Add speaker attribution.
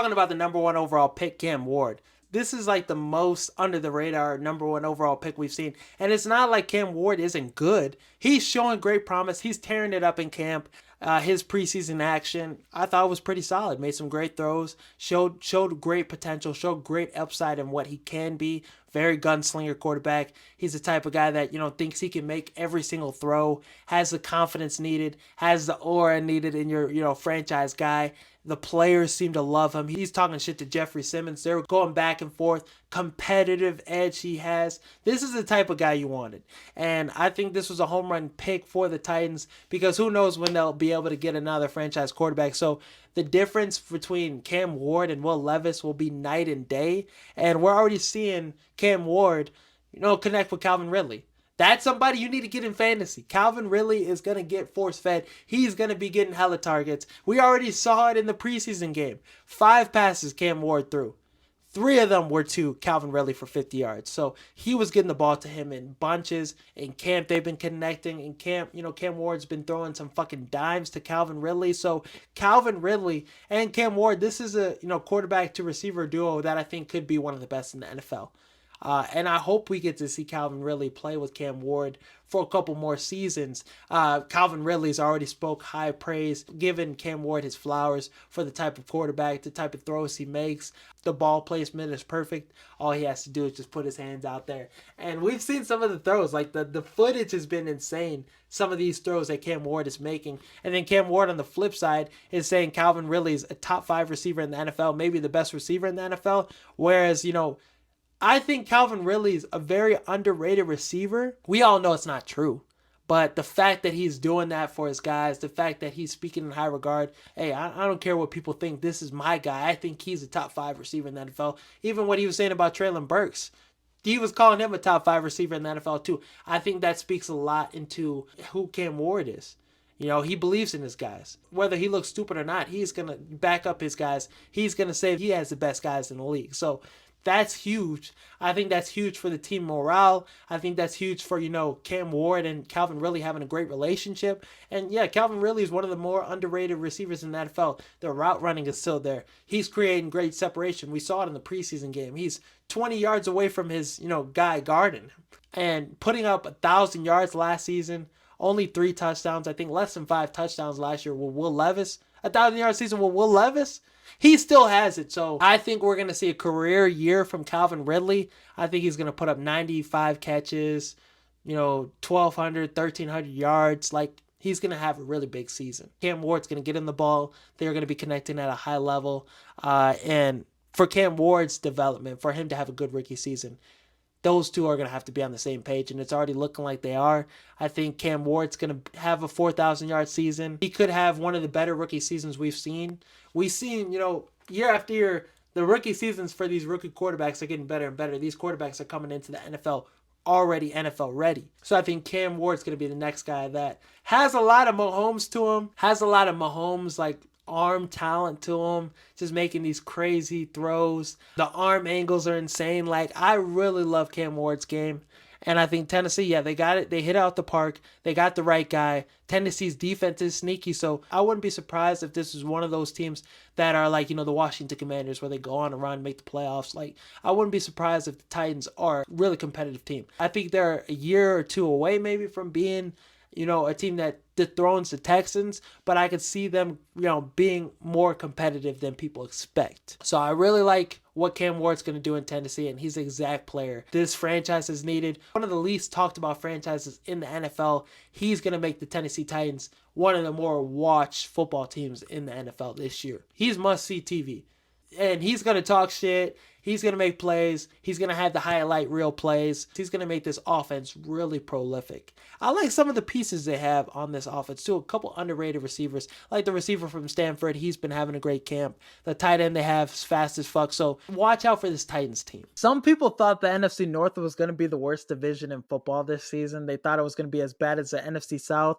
Speaker 1: talking about the number one overall pick, Cam Ward. This is like the most under the radar number one overall pick we've seen. And it's not like Cam Ward isn't good. He's showing great promise. He's tearing it up in camp. His preseason action, I thought was pretty solid. Made some great throws, showed great potential, showed great upside in what he can be. Very gunslinger quarterback. He's the type of guy that thinks he can make every single throw, has the confidence needed, has the aura needed in your franchise guy. The players seem to love him. He's talking shit to Jeffrey Simmons. They're going back and forth. Competitive edge he has. This is the type of guy you wanted. And I think this was a home run pick for the Titans because who knows when they'll be able to get another franchise quarterback. So the difference between Cam Ward and Will Levis will be night and day. And we're already seeing Cam Ward, connect with Calvin Ridley. That's somebody you need to get in fantasy. Calvin Ridley is going to get force-fed. He's going to be getting hella targets. We already saw it in the preseason game. 5 passes Cam Ward threw. 3 of them were to Calvin Ridley for 50 yards. So he was getting the ball to him in bunches. In camp, they've been connecting. In camp, Cam Ward's been throwing some fucking dimes to Calvin Ridley. So Calvin Ridley and Cam Ward, this is a quarterback to receiver duo that I think could be one of the best in the NFL. And I hope we get to see Calvin Ridley play with Cam Ward for a couple more seasons. Calvin Ridley's already spoke high praise, giving Cam Ward his flowers for the type of quarterback, the type of throws he makes. The ball placement is perfect. All he has to do is just put his hands out there. And we've seen some of the throws. Like the footage has been insane. Some of these throws that Cam Ward is making. And then Cam Ward on the flip side is saying Calvin Ridley is a top 5 receiver in the NFL, maybe the best receiver in the NFL. Whereas, I think Calvin Ridley is a very underrated receiver. We all know it's not true. But the fact that he's doing that for his guys, the fact that he's speaking in high regard, hey, I don't care what people think. This is my guy. I think he's a top 5 receiver in the NFL. Even what he was saying about Treylon Burks, he was calling him a top 5 receiver in the NFL too. I think that speaks a lot into who Cam Ward is. He believes in his guys. Whether he looks stupid or not, he's going to back up his guys. He's going to say he has the best guys in the league. So that's huge. I think that's huge for the team morale. I think that's huge for, Cam Ward and Calvin Ridley having a great relationship. And yeah, Calvin Ridley is one of the more underrated receivers in the NFL. The route running is still there. He's creating great separation. We saw it in the preseason game. He's 20 yards away from his, guy guarding and putting up 1,000 yards last season. Only 3 touchdowns. I think less than 5 touchdowns last year with Will Levis. 1,000-yard season with Will Levis. He still has it. So I think we're going to see a career year from Calvin Ridley. I think he's going to put up 95 catches, 1,200, 1,300 yards. Like, he's going to have a really big season. Cam Ward's going to get him the ball. They're going to be connecting at a high level. And for Cam Ward's development, for him to have a good rookie season, those two are going to have to be on the same page, and it's already looking like they are. I think Cam Ward's going to have a 4,000-yard season. He could have one of the better rookie seasons we've seen. We've seen, year after year, the rookie seasons for these rookie quarterbacks are getting better and better. These quarterbacks are coming into the NFL already NFL ready. So I think Cam Ward's going to be the next guy that has a lot of Mahomes to him, has a lot of Mahomes, arm talent to him, just making these crazy throws. The arm angles are insane. I really love Cam Ward's game. And I think Tennessee, yeah, they got it. They hit out the park. They got the right guy. Tennessee's defense is sneaky, so I wouldn't be surprised if this is one of those teams that are the Washington Commanders, where they go on a run and make the playoffs. I wouldn't be surprised if the Titans are a really competitive team. I think they're a year or two away maybe from being a team that dethrones the Texans, but I could see them, being more competitive than people expect. So I really like what Cam Ward's going to do in Tennessee, and he's the exact player this franchise has needed. One of the least talked about franchises in the NFL. He's going to make the Tennessee Titans one of the more watched football teams in the NFL this year. He's must-see TV. And he's going to talk shit. He's going to make plays. He's going to have the highlight reel plays. He's going to make this offense really prolific. I like some of the pieces they have on this offense too. A couple underrated receivers, like the receiver from Stanford. He's been having a great camp. The tight end they have is fast as fuck. So watch out for this Titans team. Some people thought the NFC North was going to be the worst division in football this season. They thought it was going to be as bad as the NFC South.